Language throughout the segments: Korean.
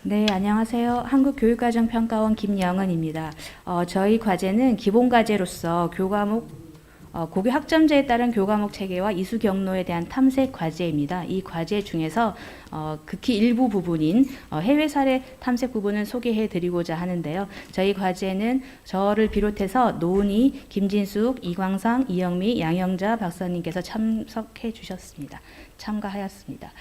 네, 안녕하세요. 한국교육과정평가원 김영은입니다. 저희 과제는 기본과제로서 고교 학점제에 따른 교과목 체계와 이수 경로에 대한 탐색 과제입니다. 이 과제 중에서 극히 일부 부분인 해외 사례 탐색 부분을 소개해 드리고자 하는데요. 저희 과제는 저를 비롯해서 노은희, 김진숙, 이광상, 이영미, 양영자 박사님께서 참가하였습니다.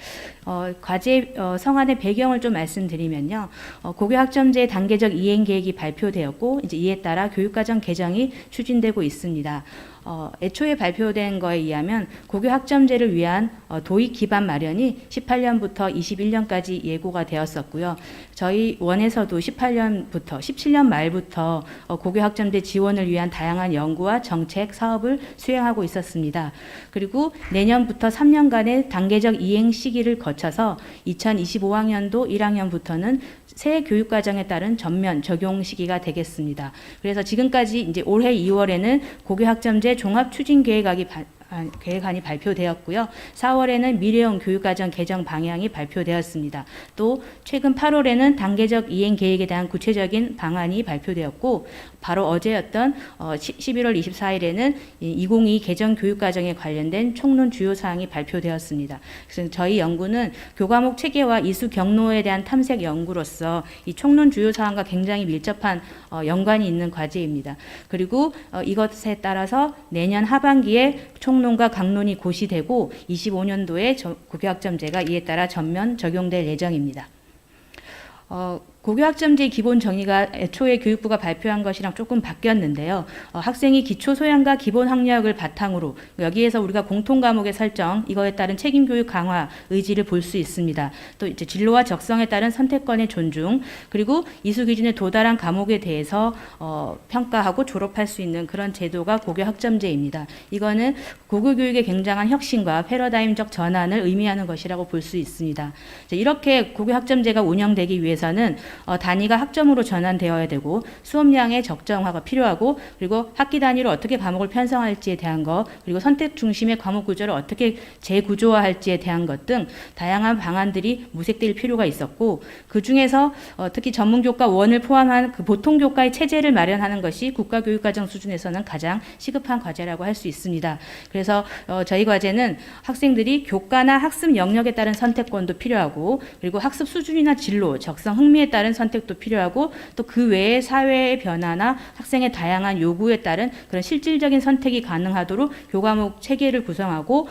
과제 성안의 배경을 좀 말씀드리면요. 고교 학점제 단계적 이행 계획이 발표되었고 이제 이에 따라 교육과정 개정이 추진되고 있습니다. 애초에 발표된 거에 의하면 고교 학점제를 위한 도입 기반 마련이 18년부터 21년까지 예고가 되었었고요. 저희 원에서도 18년부터 17년 말부터 고교 학점제 지원을 위한 다양한 연구와 정책, 사업을 수행하고 있었습니다. 그리고 내년부터 3년간의 단계적 이행 시기를 거쳐서 2025학년도 1학년부터는 새 교육과정에 따른 전면 적용 시기가 되겠습니다. 그래서 지금까지 이제 올해 2월에는 고교 학점제 종합 추진 계획안이 발표되었고요. 4월에는 미래형 교육과정 개정 방향이 발표되었습니다. 또 최근 8월에는 단계적 이행 계획에 대한 구체적인 방안이 발표되었고 바로 어제였던 11월 24일에는 2022 개정 교육과정에 관련된 총론 주요 사항이 발표되었습니다. 그래서 저희 연구는 교과목 체계와 이수 경로에 대한 탐색 연구로서 이 총론 주요 사항과 굉장히 밀접한 연관이 있는 과제입니다. 그리고 이것에 따라서 내년 하반기에 총론과 강론이 고시되고 25년도에 고교 학점제가 이에 따라 전면 적용될 예정입니다. 고교 학점제 기본 정의가 애초에 교육부가 발표한 것이랑 조금 바뀌었는데요. 학생이 기초 소양과 기본 학력을 바탕으로 여기에서 우리가 공통 과목의 설정, 이거에 따른 책임 교육 강화 의지를 볼 수 있습니다. 또 이제 진로와 적성에 따른 선택권의 존중, 그리고 이수 기준에 도달한 과목에 대해서 평가하고 졸업할 수 있는 그런 제도가 고교 학점제입니다. 이거는 고교 교육의 굉장한 혁신과 패러다임적 전환을 의미하는 것이라고 볼 수 있습니다. 이렇게 고교 학점제가 운영되기 위해서는 단위가 학점으로 전환되어야 되고 수업량의 적정화가 필요하고 그리고 학기 단위로 어떻게 과목을 편성할지에 대한 것 그리고 선택 중심의 과목 구조를 어떻게 재구조화할지에 대한 것 등 다양한 방안들이 모색될 필요가 있었고 그 중에서 특히 전문교과 1을 포함한 그 보통교과의 체제를 마련하는 것이 국가교육과정 수준에서는 가장 시급한 과제라고 할 수 있습니다. 그래서 저희 과제는 학생들이 교과나 학습 영역에 따른 선택권도 필요하고 그리고 학습 수준이나 진로, 적성, 흥미에 따른 선택도 필요하고 또 그 외에 사회의 변화나 학생의 다양한 요구에 따른 그런 실질적인 선택이 가능하도록 교과목 체계를 구성하고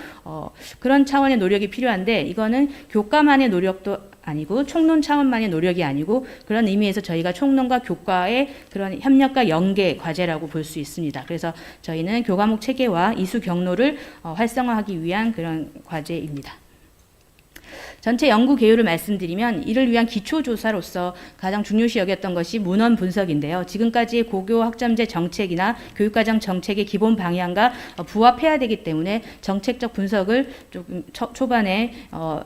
그런 차원의 노력이 필요한데 이거는 교과만의 노력도 아니고 총론 차원만의 노력이 아니고 그런 의미에서 저희가 총론과 교과의 그런 협력과 연계 과제라고 볼 수 있습니다. 그래서 저희는 교과목 체계와 이수 경로를 활성화하기 위한 그런 과제입니다. 전체 연구 개요를 말씀드리면 이를 위한 기초조사로서 가장 중요시 여겼던 것이 문헌 분석인데요. 지금까지의 고교 학점제 정책이나 교육과정 정책의 기본 방향과 부합해야 되기 때문에 정책적 분석을 조금 초반에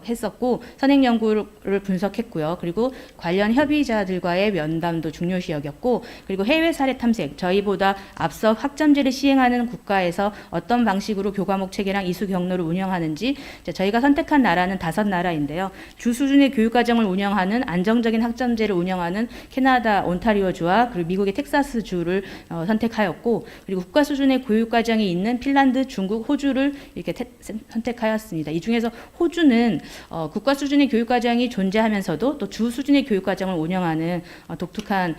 했었고 선행 연구를 분석했고요. 그리고 관련 협의자들과의 면담도 중요시 여겼고 그리고 해외 사례 탐색, 저희보다 앞서 학점제를 시행하는 국가에서 어떤 방식으로 교과목 체계랑 이수 경로를 운영하는지 저희가 선택한 나라는 5나라인데요. 주 수준의 교육과정을 운영하는 안정적인 학점제를 운영하는 캐나다 온타리오주와 그리고 미국의 텍사스주를 선택하였고 그리고 국가 수준의 교육과정이 있는 핀란드, 중국, 호주를 이렇게 선택하였습니다. 이 중에서 호주는 국가 수준의 교육과정이 존재하면서도 또 주 수준의 교육과정을 운영하는 독특한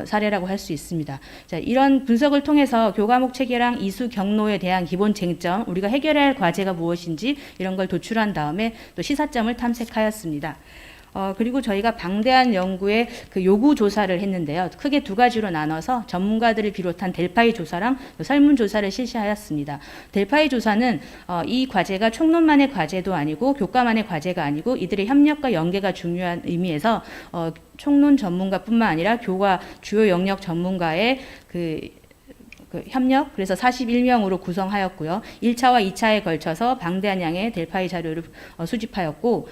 사례라고 할 수 있습니다. 자, 이런 분석을 통해서 교과목 체계랑 이수 경로에 대한 기본 쟁점, 우리가 해결해야 할 과제가 무엇인지 이런 걸 도출한 다음에 또 시사점을 탐색하였습니다. 그리고 저희가 방대한 연구의 그 요구 조사를 했는데요. 크게 두 가지로 나눠서 전문가들을 비롯한 델파이 조사랑 설문 조사를 실시하였습니다. 델파이 조사는 이 과제가 총론만의 과제도 아니고 교과만의 과제가 아니고 이들의 협력과 연계가 중요한 의미에서 총론 전문가뿐만 아니라 교과 주요 영역 전문가의 그 협력, 그래서 41명으로 구성하였고요. 1차와 2차에 걸쳐서 방대한 양의 델파이 자료를 수집하였고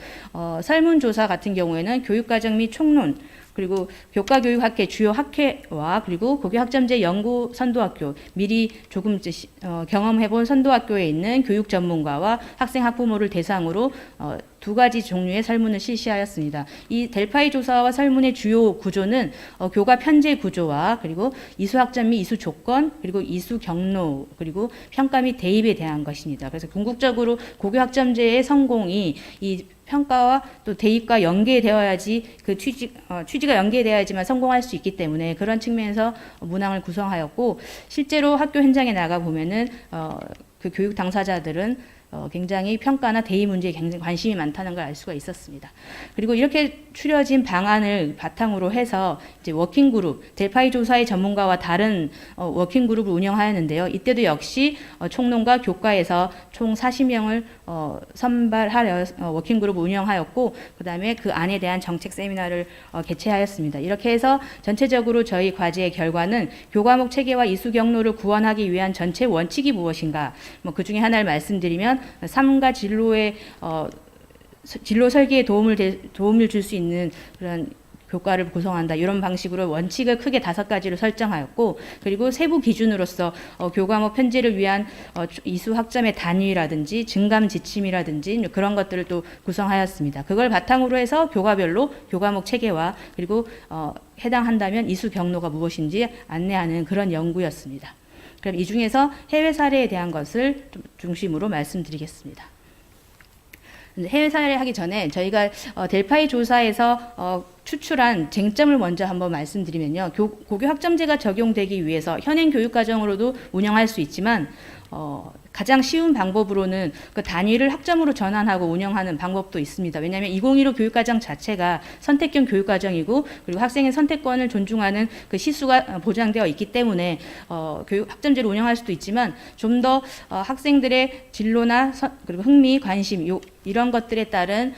설문조사 같은 경우에는 교육과정 및 총론, 그리고 교과교육학회 주요 학회와 그리고 고교학점제 연구 선도학교, 미리 조금 경험해본 선도학교에 있는 교육 전문가와 학생 학부모를 대상으로 두 가지 종류의 설문을 실시하였습니다. 이 델파이 조사와 설문의 주요 구조는 교과 편제 구조와 그리고 이수 학점 및 이수 조건 그리고 이수 경로 그리고 평가 및 대입에 대한 것입니다. 그래서 궁극적으로 고교 학점제의 성공이 이 평가와 또 대입과 연계되어야지 그 취지가 연계되어야지만 성공할 수 있기 때문에 그런 측면에서 문항을 구성하였고 실제로 학교 현장에 나가 보면은 그 교육 당사자들은 굉장히 평가나 대입 문제에 굉장히 관심이 많다는 걸 알 수가 있었습니다. 그리고 이렇게 추려진 방안을 바탕으로 해서 이제 워킹그룹, 델파이 조사의 전문가와 다른 워킹그룹을 운영하였는데요. 이때도 역시 총론과 교과에서 총 40명을 선발하여 워킹그룹을 운영하였고 그 다음에 그 안에 대한 정책 세미나를 개최하였습니다. 이렇게 해서 전체적으로 저희 과제의 결과는 교과목 체계와 이수 경로를 구원하기 위한 전체 원칙이 무엇인가 그 중에 하나를 말씀드리면 삶과 진로의 진로 설계에 도움을 줄 수 있는 그런 교과를 구성한다. 이런 방식으로 원칙을 크게 5가지로 설정하였고 그리고 세부 기준으로서 교과목 편제를 위한 이수 학점의 단위라든지 증감 지침이라든지 그런 것들을 또 구성하였습니다. 그걸 바탕으로 해서 교과별로 교과목 체계와 그리고 해당한다면 이수 경로가 무엇인지 안내하는 그런 연구였습니다. 그럼 이 중에서 해외 사례에 대한 것을 좀 중심으로 말씀드리겠습니다. 해외 사례 하기 전에 저희가 델파이 조사에서 추출한 쟁점을 먼저 한번 말씀드리면요. 고교 학점제가 적용되기 위해서 현행 교육과정으로도 운영할 수 있지만 가장 쉬운 방법으로는 그 단위를 학점으로 전환하고 운영하는 방법도 있습니다. 왜냐하면 2015 교육과정 자체가 선택형 교육과정이고 그리고 학생의 선택권을 존중하는 그 시수가 보장되어 있기 때문에 교육 학점제를 운영할 수도 있지만 좀 더 학생들의 진로나 그리고 흥미, 관심 이런 것들에 따른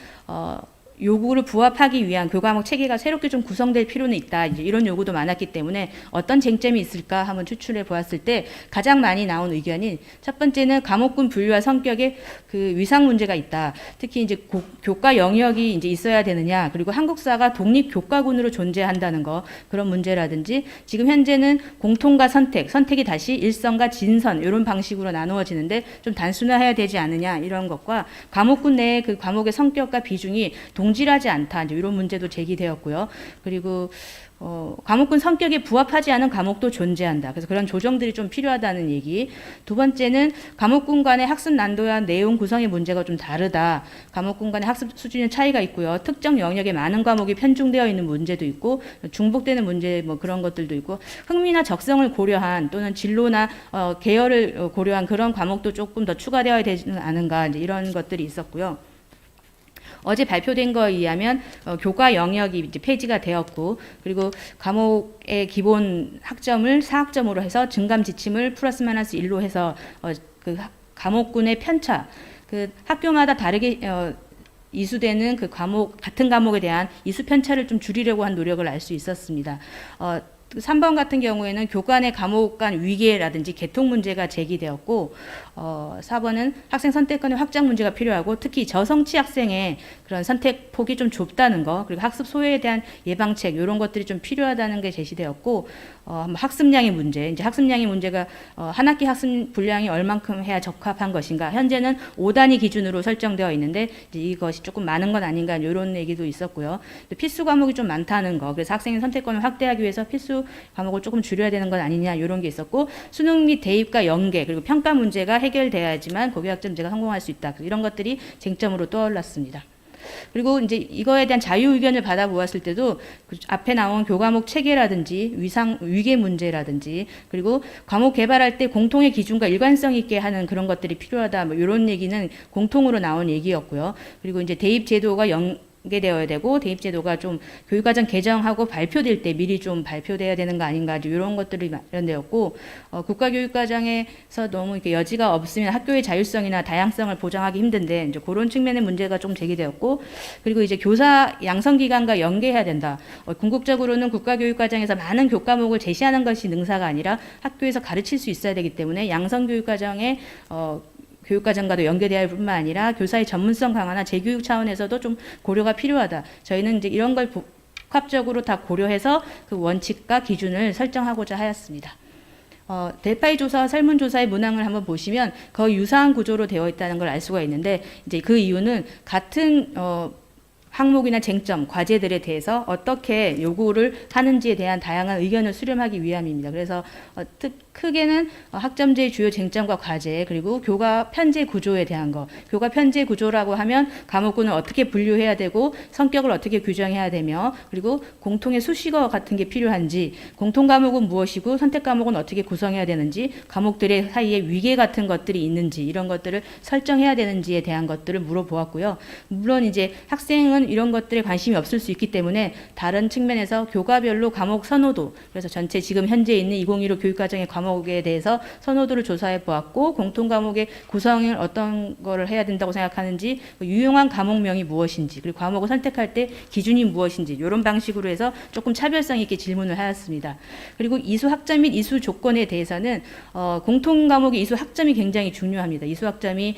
요구를 부합하기 위한 교과목 체계가 새롭게 좀 구성될 필요는 있다. 이제 이런 요구도 많았기 때문에 어떤 쟁점이 있을까 한번 추출해 보았을 때 가장 많이 나온 의견이 첫 번째는 과목군 분류와 성격에 그 위상 문제가 있다. 특히 이제 교과 영역이 이제 있어야 되느냐, 그리고 한국사가 독립 교과군으로 존재한다는 거 그런 문제라든지 지금 현재는 공통과 선택이 다시 일선과 진선 이런 방식으로 나누어지는데 좀 단순화해야 되지 않느냐 이런 것과 과목군 내의 그 과목의 성격과 비중이 동질하지 않다. 이제 이런 문제도 제기되었고요. 그리고 과목군 성격에 부합하지 않은 과목도 존재한다. 그래서 그런 조정들이 좀 필요하다는 얘기. 두 번째는 과목군 간의 학습 난도와 내용 구성의 문제가 좀 다르다. 과목군 간의 학습 수준의 차이가 있고요. 특정 영역에 많은 과목이 편중되어 있는 문제도 있고 중복되는 문제 뭐 그런 것들도 있고 흥미나 적성을 고려한 또는 진로나 계열을 고려한 그런 과목도 조금 더 추가되어야 되지는 않은가 이제 이런 것들이 있었고요. 어제 발표된 거에 의하면 교과 영역이 이제 폐지가 되었고 그리고 과목의 기본 학점을 4학점으로 해서 증감 지침을 플러스 마이너스 1로 해서 그 과목군의 편차 그 학교마다 다르게 이수되는 그 과목 같은 과목에 대한 이수 편차를 좀 줄이려고 한 노력을 알 수 있었습니다. 3번 같은 경우에는 교관의 과목 간 위계라든지 개통 문제가 제기되었고 4번은 학생 선택권의 확장 문제가 필요하고 특히 저성취 학생의 그런 선택 폭이 좀 좁다는 거 그리고 학습 소외에 대한 예방책 이런 것들이 좀 필요하다는 게 제시되었고 학습량의 문제 이제 학습량의 문제가 한 학기 학습 분량이 얼만큼 해야 적합한 것인가 현재는 5단위 기준으로 설정되어 있는데 이제 이것이 조금 많은 건 아닌가 이런 얘기도 있었고요. 또 필수 과목이 좀 많다는 거 그래서 학생의 선택권을 확대하기 위해서 필수 과목을 조금 줄여야 되는 건 아니냐 이런 게 있었고 수능 및 대입과 연계 그리고 평가 문제가 해결돼야지만 고교학점제가 성공할 수 있다. 이런 것들이 쟁점으로 떠올랐습니다. 그리고 이제 이거에 대한 자유 의견을 받아보았을 때도 그 앞에 나온 교과목 체계라든지 위계 문제라든지 그리고 과목 개발할 때 공통의 기준과 일관성 있게 하는 그런 것들이 필요하다. 뭐 이런 얘기는 공통으로 나온 얘기였고요. 그리고 이제 대입 제도가 연계되어야 되고 대입 제도가 좀 교육과정 개정하고 발표될 때 미리 좀 발표돼야 되는 거 아닌가 이런 것들이 마련되었고 국가교육과정에서 너무 이렇게 여지가 없으면 학교의 자율성이나 다양성을 보장하기 힘든데 이제 그런 측면의 문제가 좀 제기되었고 그리고 이제 교사 양성기관과 연계해야 된다. 궁극적으로는 국가교육과정에서 많은 교과목을 제시하는 것이 능사가 아니라 학교에서 가르칠 수 있어야 되기 때문에 양성교육과정에 교육과정과도 연계되어야 할 뿐만 아니라 교사의 전문성 강화나 재교육 차원에서도 좀 고려가 필요하다. 저희는 이제 이런 걸 복합적으로 다 고려해서 그 원칙과 기준을 설정하고자 하였습니다. 델파이 조사와 설문조사의 문항을 한번 보시면 거의 유사한 구조로 되어 있다는 걸 알 수가 있는데 이제 그 이유는 같은 항목이나 쟁점, 과제들에 대해서 어떻게 요구를 하는지에 대한 다양한 의견을 수렴하기 위함입니다. 그래서 크게는 학점제의 주요 쟁점과 과제, 그리고 교과 편제 구조에 대한 거. 교과 편제 구조라고 하면 과목군을 어떻게 분류해야 되고 성격을 어떻게 규정해야 되며, 그리고 공통의 수식어 같은 게 필요한지, 공통 과목은 무엇이고 선택 과목은 어떻게 구성해야 되는지, 과목들의 사이에 위계 같은 것들이 있는지, 이런 것들을 설정해야 되는지에 대한 것들을 물어보았고요. 물론 이제 학생은 이런 것들에 관심이 없을 수 있기 때문에 다른 측면에서 교과별로 과목 선호도, 그래서 전체 지금 현재 있는 2015 교육과정의 과목에 대해서 선호도를 조사해 보았고, 공통 과목의 구성을 어떤 거를 해야 된다고 생각하는지, 유용한 과목명이 무엇인지, 그리고 과목을 선택할 때 기준이 무엇인지, 이런 방식으로 해서 조금 차별성 있게 질문을 하였습니다. 그리고 이수 학점 및 이수 조건에 대해서는 공통 과목의 이수 학점이 굉장히 중요합니다. 이수 학점이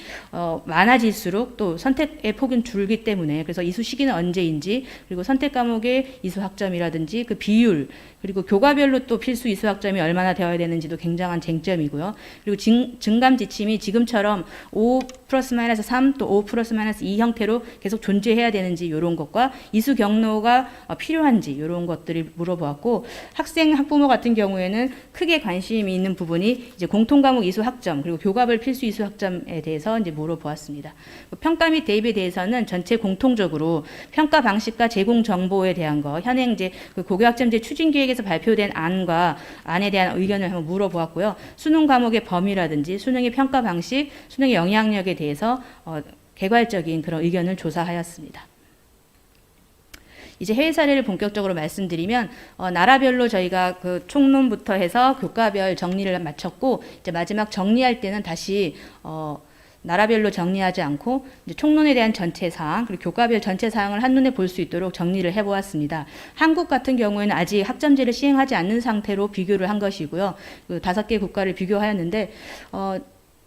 많아질수록 또 선택의 폭은 줄기 때문에, 그래서 이수 시기는 언제인지, 그리고 선택 과목의 이수 학점이라든지 그 비율, 그리고 교과별로 또 필수 이수 학점이 얼마나 되어야 되는지도 굉장한 쟁점이고요. 그리고 증감 지침이 지금처럼 5 플러스 마이너스 3 또 5 플러스 마이너스 2 형태로 계속 존재해야 되는지, 이런 것과 이수 경로가 필요한지, 이런 것들을 물어보았고, 학생 학부모 같은 경우에는 크게 관심이 있는 부분이 이제 공통 과목 이수 학점, 그리고 교과별 필수 이수 학점에 대해서 이제 물어보았습니다. 평가 및 대입에 대해서는 전체 공통적으로 평가 방식과 제공 정보에 대한 거, 현행 이제 그 고교학점제 추진 계획에서 발표된 안에 대한 의견을 한번 물어보았고요. 수능 과목의 범위라든지 수능의 평가 방식, 수능의 영향력에 대해서 개괄적인 그런 의견을 조사하였습니다. 이제 해외 사례를 본격적으로 말씀드리면 나라별로 저희가 그 총론부터 해서 교과별 정리를 마쳤고, 이제 마지막 정리할 때는 다시 나라별로 정리하지 않고 이제 총론에 대한 전체 사항, 그리고 교과별 전체 사항을 한눈에 볼 수 있도록 정리를 해보았습니다. 한국 같은 경우에는 아직 학점제를 시행하지 않는 상태로 비교를 한 것이고요. 그 5개 국가를 비교하였는데,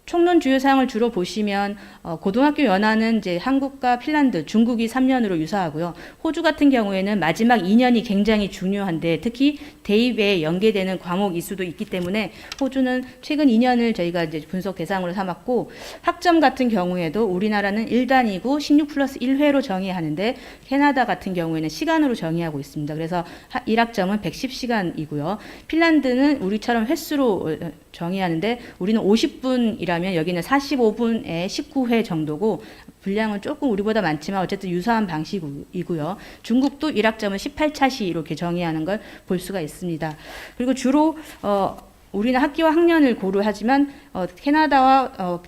총론 주요 사항을 주로 보시면 고등학교 연하는 이제 한국과 핀란드, 중국이 3년으로 유사하고요. 호주 같은 경우에는 마지막 2년이 굉장히 중요한데, 특히 대입에 연계되는 과목 이수도 있기 때문에 호주는 최근 2년을 저희가 이제 분석 대상으로 삼았고, 학점 같은 경우에도 우리나라는 1단이고 16 플러스 1회로 정의하는데, 캐나다 같은 경우에는 시간으로 정의하고 있습니다. 그래서 1학점은 110시간이고요. 핀란드는 우리처럼 횟수로 정의하는데, 우리는 50분이라면 여기는 45분에 19회 정도고, 분량은 조금 우리보다 많지만 어쨌든 유사한 방식이고요. 중국도 1학점은 18차시 이렇게 정의하는 걸 볼 수가 있습니다. 그리고 주로 우리는 학기와 학년을 고려하지만 캐나다와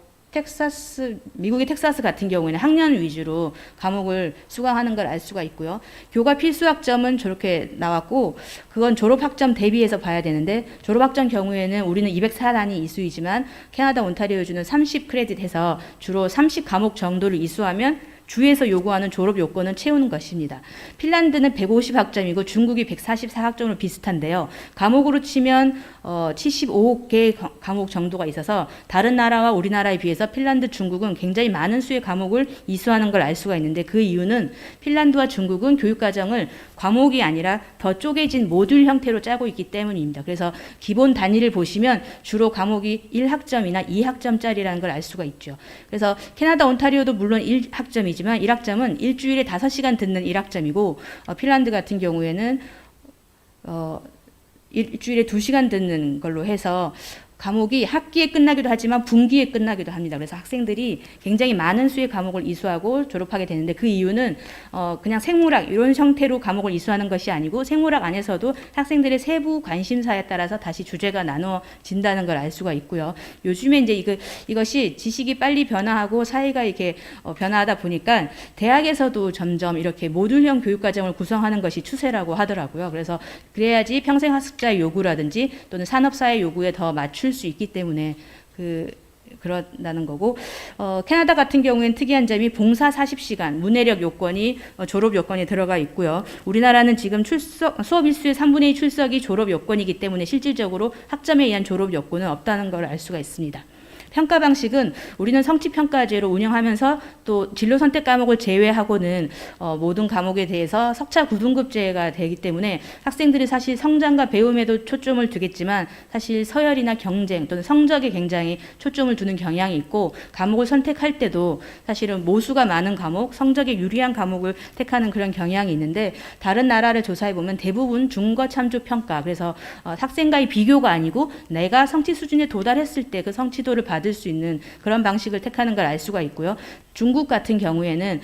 미국의 텍사스 같은 경우에는 학년 위주로 과목을 수강하는 걸 알 수가 있고요. 교과 필수 학점은 저렇게 나왔고, 그건 졸업 학점 대비해서 봐야 되는데, 졸업 학점 경우에는 우리는 204단위 이수이지만 캐나다 온타리오주는 30 크레딧 해서 주로 30 과목 정도를 이수하면 주에서 요구하는 졸업 요건은 채우는 것입니다. 핀란드는 150학점이고 중국이 144학점으로 비슷한데요. 과목으로 치면 75개 과목 정도가 있어서 다른 나라와 우리나라에 비해서 핀란드, 중국은 굉장히 많은 수의 과목을 이수하는 걸 알 수가 있는데, 그 이유는 핀란드와 중국은 교육과정을 과목이 아니라 더 쪼개진 모듈 형태로 짜고 있기 때문입니다. 그래서 기본 단위를 보시면 주로 과목이 1학점이나 2학점짜리라는 걸 알 수가 있죠. 그래서 캐나다 온타리오도 물론 1학점이지만 1학점은 일주일에 5시간 듣는 1학점이고, 핀란드 같은 경우에는 일주일에 2시간 듣는 걸로 해서 과목이 학기에 끝나기도 하지만 분기에 끝나기도 합니다. 그래서 학생들이 굉장히 많은 수의 과목을 이수하고 졸업하게 되는데, 그 이유는 그냥 생물학 이런 형태로 과목을 이수하는 것이 아니고, 생물학 안에서도 학생들의 세부 관심사에 따라서 다시 주제가 나눠진다는 걸 알 수가 있고요. 요즘에 이제 이것이 지식이 빨리 변화하고 사회가 이렇게 변화하다 보니까 대학에서도 점점 이렇게 모듈형 교육과정을 구성하는 것이 추세라고 하더라고요. 그래서 그래야지 평생학습자의 요구라든지 또는 산업사회 요구에 더 맞출 수 있기 때문에 그런다는 거고, 캐나다 같은 경우에는 특이한 점이 봉사 40시간, 문해력 요건이 졸업 요건에 들어가 있고요. 우리나라는 지금 수업 일수의 3분의 2 출석이 졸업 요건이기 때문에 실질적으로 학점에 의한 졸업 요건은 없다는 걸 알 수가 있습니다. 평가 방식은 우리는 성취평가제로 운영하면서 또 진로 선택 과목을 제외하고는 모든 과목에 대해서 석차 9등급제가 되기 때문에 학생들이 사실 성장과 배움에도 초점을 두겠지만 사실 서열이나 경쟁 또는 성적에 굉장히 초점을 두는 경향이 있고 과목을 선택할 때도 사실은 모수가 많은 과목, 성적에 유리한 과목을 택하는 그런 경향이 있는데 다른 나라를 조사해 보면 대부분 중거 참조 평가 그래서 학생과의 비교가 아니고 내가 성취 수준에 도달했을 때 그 성취도를 받을 수 있는 그런 방식을 택하는 걸 알 수가 있고요. 중국 같은 경우에는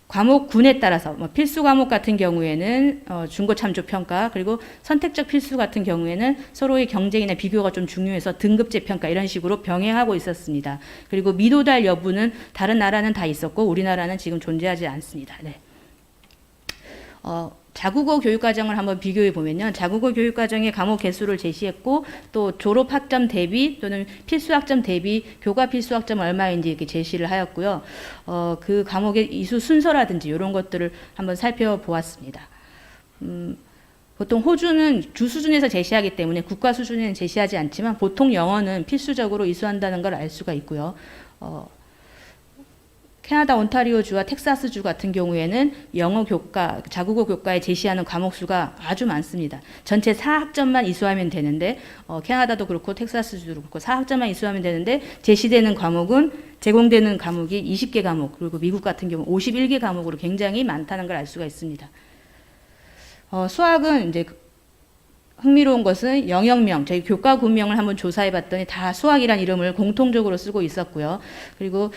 과목군에 따라서 필수 과목 같은 경우에는 중고 참조 평가 그리고 선택적 필수 같은 경우에는 서로의 경쟁이나 비교가 좀 중요해서 등급제 평가 이런 식으로 병행하고 있었습니다. 그리고 미도달 여부는 다른 나라는 다 있었고 우리나라는 지금 존재하지 않습니다. 네. 자국어 교육과정을 한번 비교해 보면요. 자국어 교육과정의 과목 개수를 제시했고 또 졸업 학점 대비 또는 필수 학점 대비 교과 필수 학점 얼마인지 이렇게 제시를 하였고요. 그 과목의 이수 순서라든지 이런 것들을 한번 살펴보았습니다. 보통 호주는 주 수준에서 제시하기 때문에 국가 수준에는 제시하지 않지만 보통 영어는 필수적으로 이수한다는 걸 알 수가 있고요. 캐나다 온타리오주와 텍사스주 같은 경우에는 영어 교과, 자국어 교과에 제시하는 과목 수가 아주 많습니다. 전체 4학점만 이수하면 되는데 캐나다도 그렇고 텍사스주도 그렇고 4학점만 이수하면 되는데 제시되는 과목은 제공되는 과목이 20개 과목 그리고 미국 같은 경우 51개 과목으로 굉장히 많다는 걸 알 수가 있습니다. 수학은 이제 흥미로운 것은 영역명, 저희 교과 군명을 한번 조사해 봤더니 다 수학이란 이름을 공통적으로 쓰고 있었고요. 그리고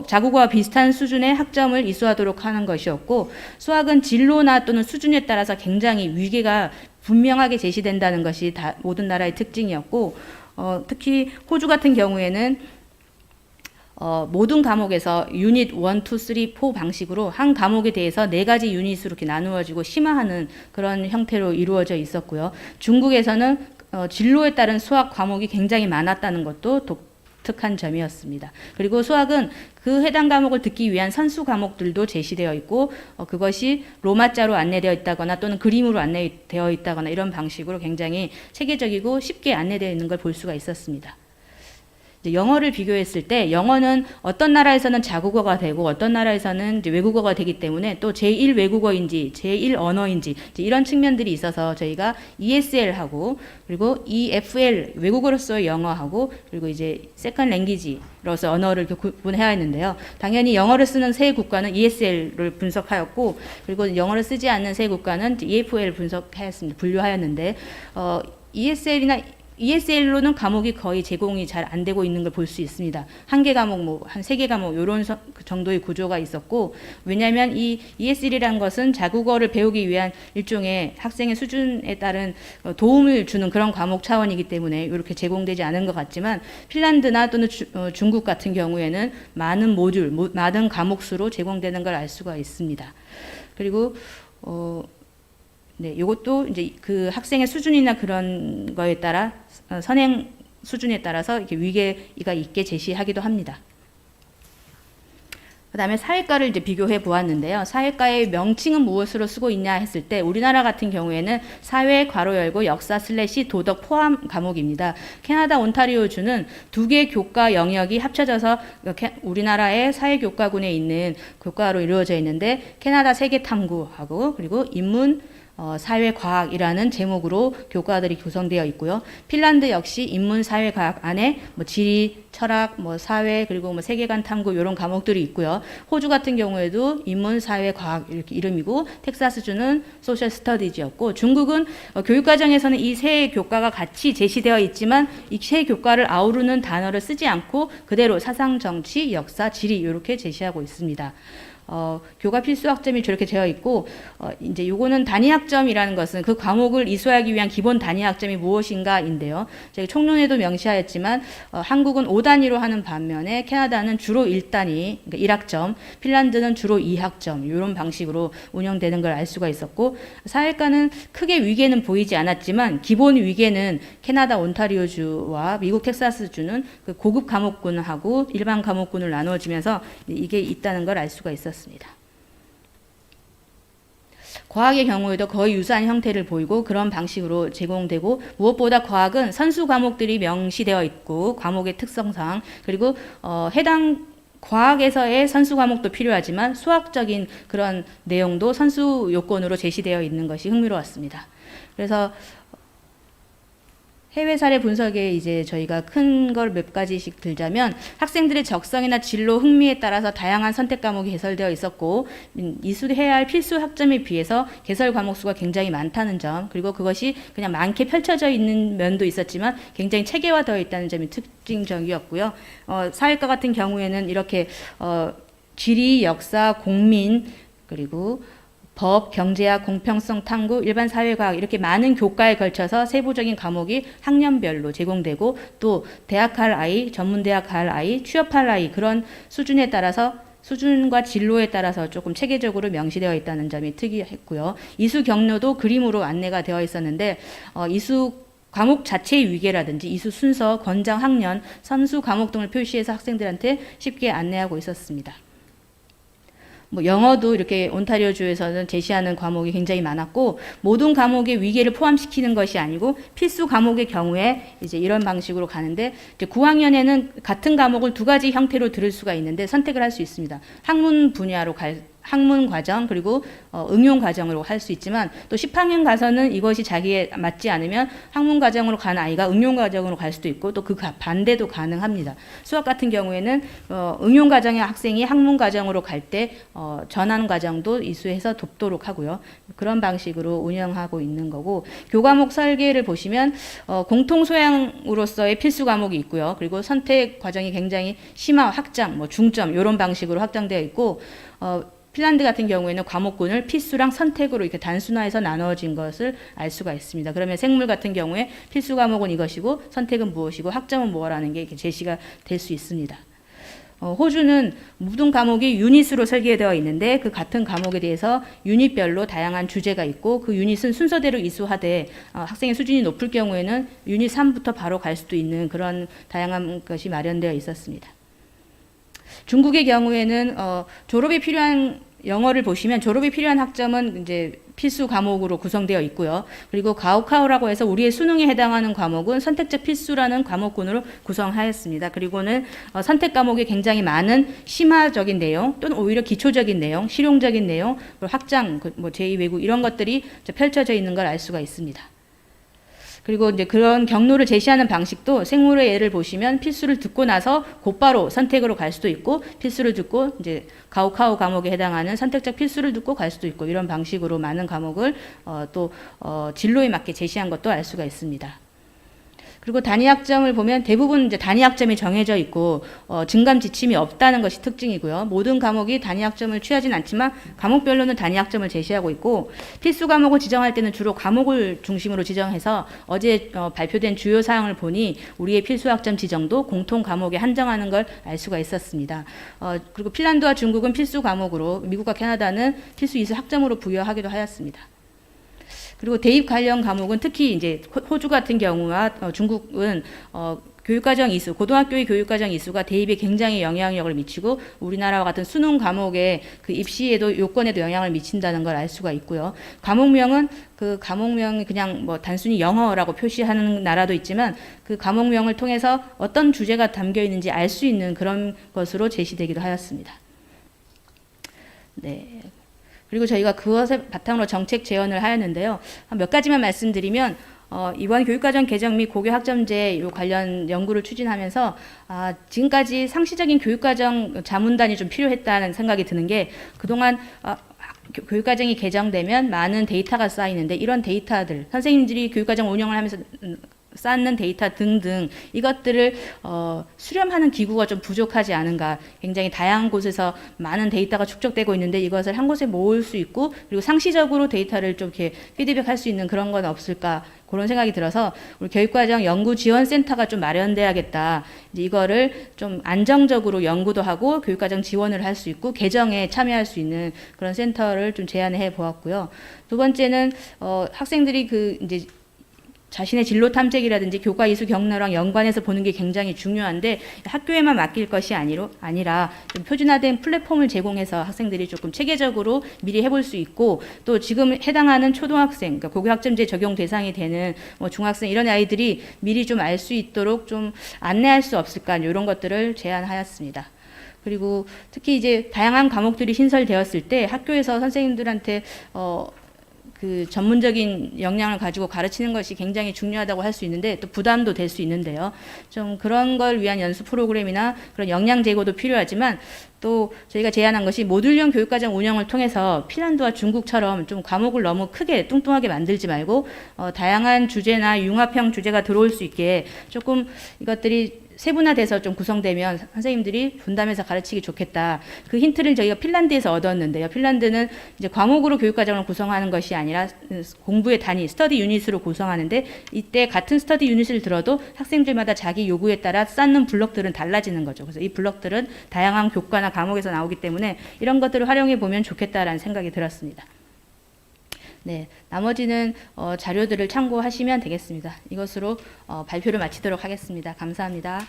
자국어와 비슷한 수준의 학점을 이수하도록 하는 것이었고 수학은 진로나 또는 수준에 따라서 굉장히 위계가 분명하게 제시된다는 것이 모든 나라의 특징이었고 특히 호주 같은 경우에는 모든 과목에서 유닛 1, 2, 3, 4 방식으로 한 과목에 대해서 4가지 유닛으로 이렇게 나누어지고 심화하는 그런 형태로 이루어져 있었고요. 중국에서는 진로에 따른 수학 과목이 굉장히 많았다는 것도 독특한 점이었습니다. 그리고 수학은 그 해당 과목을 듣기 위한 선수 과목들도 제시되어 있고 그것이 로마자로 안내되어 있다거나 또는 그림으로 안내되어 있다거나 이런 방식으로 굉장히 체계적이고 쉽게 안내되어 있는 걸 볼 수가 있었습니다. 영어를 비교했을 때 영어는 어떤 나라에서는 자국어가 되고 어떤 나라에서는 이제 외국어가 되기 때문에 또 제1 외국어인지 제1 언어인지 이런 측면들이 있어서 저희가 ESL하고 그리고 EFL 외국어로서의 영어하고 그리고 이제 세컨 랭귀지로서 언어를 구분해야 했는데요. 당연히 영어를 쓰는 세 국가는 ESL을 분석하였고 그리고 영어를 쓰지 않는 세 국가는 EFL 분석하였습니다. 분류하였는데 ESL로는 과목이 거의 제공이 잘 안 되고 있는 걸 볼 수 있습니다. 한 개 과목, 한 3개 과목 이런 정도의 구조가 있었고 왜냐하면 이 ESL이라는 것은 자국어를 배우기 위한 일종의 학생의 수준에 따른 도움을 주는 그런 과목 차원이기 때문에 이렇게 제공되지 않은 것 같지만 핀란드나 또는 중국 같은 경우에는 많은 모듈, 많은 과목 수로 제공되는 걸 알 수가 있습니다. 그리고 네, 이것도 이제 그 학생의 수준이나 그런 거에 따라 선행 수준에 따라서 이렇게 위계가 있게 제시하기도 합니다. 그다음에 사회과를 이제 비교해 보았는데요. 사회과의 명칭은 무엇으로 쓰고 있냐 했을 때 우리나라 같은 경우에는 사회 괄호 열고 역사 / 도덕 포함 과목입니다. 캐나다 온타리오주는 2개 교과 영역이 합쳐져서 우리나라의 사회교과군에 있는 교과로 이루어져 있는데 캐나다 세계탐구하고 그리고 인문 사회과학이라는 제목으로 교과들이 구성되어 있고요. 핀란드 역시 인문사회과학 안에 지리, 철학, 사회 그리고 세계관 탐구 이런 과목들이 있고요. 호주 같은 경우에도 인문사회과학 이렇게 이름이고 텍사스주는 소셜 스터디즈였고 중국은 교육과정에서는 이 세 교과가 같이 제시되어 있지만 이 세 교과를 아우르는 단어를 쓰지 않고 그대로 사상, 정치, 역사, 지리 이렇게 제시하고 있습니다. 교과 필수 학점이 저렇게 되어 있고 이제 요거는 단위 학점이라는 것은 그 과목을 이수하기 위한 기본 단위 학점이 무엇인가인데요. 저희 총론에도 명시하였지만 한국은 5단위로 하는 반면에 캐나다는 주로 1단위, 그러니까 1학점, 핀란드는 주로 2학점 이런 방식으로 운영되는 걸 알 수가 있었고 사회과는 크게 위계는 보이지 않았지만 기본 위계는 캐나다 온타리오주와 미국 텍사스주는 그 고급 과목군하고 일반 과목군을 나누어지면서 이게 있다는 걸 알 수가 있었습니다. 과학의 경우에도 거의 유사한 형태를 보이고 그런 방식으로 제공되고, 무엇보다 과학은 선수 과목들이 명시되어 있고 과목의 특성상, 그리고 해당 과학에서의 선수 과목도 필요하지만 수학적인 그런 내용도 선수 요건으로 제시되어 있는 것이 흥미로웠습니다. 그래서 해외 사례 분석에 이제 저희가 큰 걸 몇 가지씩 들자면, 학생들의 적성이나 진로 흥미에 따라서 다양한 선택 과목이 개설되어 있었고, 이수해야 할 필수 학점에 비해서 개설 과목 수가 굉장히 많다는 점, 그리고 그것이 그냥 많게 펼쳐져 있는 면도 있었지만 굉장히 체계화되어 있다는 점이 특징적이었고요. 사회과 같은 경우에는 이렇게 지리, 역사, 공민, 그리고 법, 경제학, 공평성, 탐구, 일반 사회과학, 이렇게 많은 교과에 걸쳐서 세부적인 과목이 학년별로 제공되고, 또 대학 갈 아이, 전문대학 갈 아이, 취업할 아이, 그런 수준에 따라서, 수준과 진로에 따라서 조금 체계적으로 명시되어 있다는 점이 특이했고요. 이수 경로도 그림으로 안내가 되어 있었는데, 이수 과목 자체의 위계라든지 이수 순서, 권장 학년, 선수 과목 등을 표시해서 학생들한테 쉽게 안내하고 있었습니다. 영어도 이렇게 온타리오주에서는 제시하는 과목이 굉장히 많았고, 모든 과목의 위계를 포함시키는 것이 아니고 필수 과목의 경우에 이제 이런 방식으로 가는데, 이제 9학년에는 같은 과목을 두 가지 형태로 들을 수가 있는데 선택을 할 수 있습니다. 학문 분야로 학문 과정, 그리고 응용 과정으로 할 수 있지만, 또 10학년 가서는 이것이 자기에 맞지 않으면 학문 과정으로 간 아이가 응용 과정으로 갈 수도 있고, 또 그 반대도 가능합니다. 수학 같은 경우에는 응용 과정의 학생이 학문 과정으로 갈 때 전환 과정도 이수해서 돕도록 하고요. 그런 방식으로 운영하고 있는 거고, 교과목 설계를 보시면 공통 소양으로서의 필수 과목이 있고요. 그리고 선택 과정이 굉장히 심화, 확장, 중점 이런 방식으로 확장되어 있고, 핀란드 같은 경우에는 과목군을 필수랑 선택으로 이렇게 단순화해서 나누어진 것을 알 수가 있습니다. 그러면 생물 같은 경우에 필수 과목은 이것이고 선택은 무엇이고 학점은 무엇라는 게 이렇게 제시가 될 수 있습니다. 호주는 모든 과목이 유닛으로 설계되어 있는데, 그 같은 과목에 대해서 유닛별로 다양한 주제가 있고, 그 유닛은 순서대로 이수하되 학생의 수준이 높을 경우에는 유닛 3부터 바로 갈 수도 있는 그런 다양한 것이 마련되어 있었습니다. 중국의 경우에는 졸업이 필요한 영어를 보시면 졸업이 필요한 학점은 이제 필수 과목으로 구성되어 있고요. 그리고 가오카오라고 해서 우리의 수능에 해당하는 과목은 선택적 필수라는 과목군으로 구성하였습니다. 그리고는 선택 과목이 굉장히 많은 심화적인 내용, 또는 오히려 기초적인 내용, 실용적인 내용, 확장, 제2외국 이런 것들이 펼쳐져 있는 걸 알 수가 있습니다. 그리고 이제 그런 경로를 제시하는 방식도, 생물의 예를 보시면 필수를 듣고 나서 곧바로 선택으로 갈 수도 있고, 필수를 듣고 이제 가오카오 과목에 해당하는 선택적 필수를 듣고 갈 수도 있고, 이런 방식으로 많은 과목을 또 진로에 맞게 제시한 것도 알 수가 있습니다. 그리고 단위 학점을 보면 대부분 이제 단위 학점이 정해져 있고 증감 지침이 없다는 것이 특징이고요. 모든 과목이 단위 학점을 취하진 않지만 과목별로는 단위 학점을 제시하고 있고, 필수 과목을 지정할 때는 주로 과목을 중심으로 지정해서 어제 발표된 주요 사항을 보니 우리의 필수 학점 지정도 공통 과목에 한정하는 걸 알 수가 있었습니다. 그리고 핀란드와 중국은 필수 과목으로, 미국과 캐나다는 필수 이수 학점으로 부여하기도 하였습니다. 그리고 대입 관련 과목은 특히 이제 호주 같은 경우와 중국은 교육과정 이수, 고등학교의 교육과정 이수가 대입에 굉장히 영향력을 미치고, 우리나라와 같은 수능 과목의 그 입시에도 요건에도 영향을 미친다는 걸 알 수가 있고요. 과목명은 그 과목명이 그냥 단순히 영어라고 표시하는 나라도 있지만, 그 과목명을 통해서 어떤 주제가 담겨 있는지 알 수 있는 그런 것으로 제시되기도 하였습니다. 네. 그리고 저희가 그것을 바탕으로 정책 제언을 하였는데요. 몇 가지만 말씀드리면, 이번 교육과정 개정 및 고교 학점제 관련 연구를 추진하면서 지금까지 상시적인 교육과정 자문단이 좀 필요했다는 생각이 드는 게, 그동안 교육과정이 개정되면 많은 데이터가 쌓이는데, 이런 데이터들, 선생님들이 교육과정 운영을 하면서 쌓는 데이터 등등, 이것들을 수렴하는 기구가 좀 부족하지 않은가. 굉장히 다양한 곳에서 많은 데이터가 축적되고 있는데 이것을 한 곳에 모을 수 있고, 그리고 상시적으로 데이터를 좀 이렇게 피드백할 수 있는 그런 건 없을까, 그런 생각이 들어서 우리 교육과정 연구지원센터가 좀 마련돼야겠다. 이제 이거를 좀 안정적으로 연구도 하고 교육과정 지원을 할 수 있고 개정에 참여할 수 있는 그런 센터를 좀 제안해 보았고요. 두 번째는 학생들이 그 이제 자신의 진로 탐색이라든지 교과 이수 경로랑 연관해서 보는 게 굉장히 중요한데 학교에만 맡길 것이 아니라 좀 표준화된 플랫폼을 제공해서 학생들이 조금 체계적으로 미리 해볼 수 있고 또 지금 해당하는 초등학생, 그러니까 고교학점제 적용 대상이 되는 뭐 중학생 이런 아이들이 미리 좀 알 수 있도록 좀 안내할 수 없을까 이런 것들을 제안하였습니다. 그리고 특히 이제 다양한 과목들이 신설되었을 때 학교에서 선생님들한테 그 전문적인 역량을 가지고 가르치는 것이 굉장히 중요하다고 할 수 있는데 또 부담도 될 수 있는데요. 좀 그런 걸 위한 연수 프로그램이나 그런 역량 제고도 필요하지만 또 저희가 제안한 것이 모듈형 교육과정 운영을 통해서 핀란드와 중국처럼 좀 과목을 너무 크게 뚱뚱하게 만들지 말고 다양한 주제나 융합형 주제가 들어올 수 있게 조금 이것들이 세분화돼서 좀 구성되면 선생님들이 분담해서 가르치기 좋겠다. 그 힌트를 저희가 핀란드에서 얻었는데요. 핀란드는 이제 과목으로 교육과정을 구성하는 것이 아니라 공부의 단위, 스터디 유닛으로 구성하는데 이때 같은 스터디 유닛을 들어도 학생들마다 자기 요구에 따라 쌓는 블록들은 달라지는 거죠. 그래서 이 블록들은 다양한 교과나 과목에서 나오기 때문에 이런 것들을 활용해 보면 좋겠다라는 생각이 들었습니다. 네, 나머지는 자료들을 참고하시면 되겠습니다. 이것으로 발표를 마치도록 하겠습니다. 감사합니다.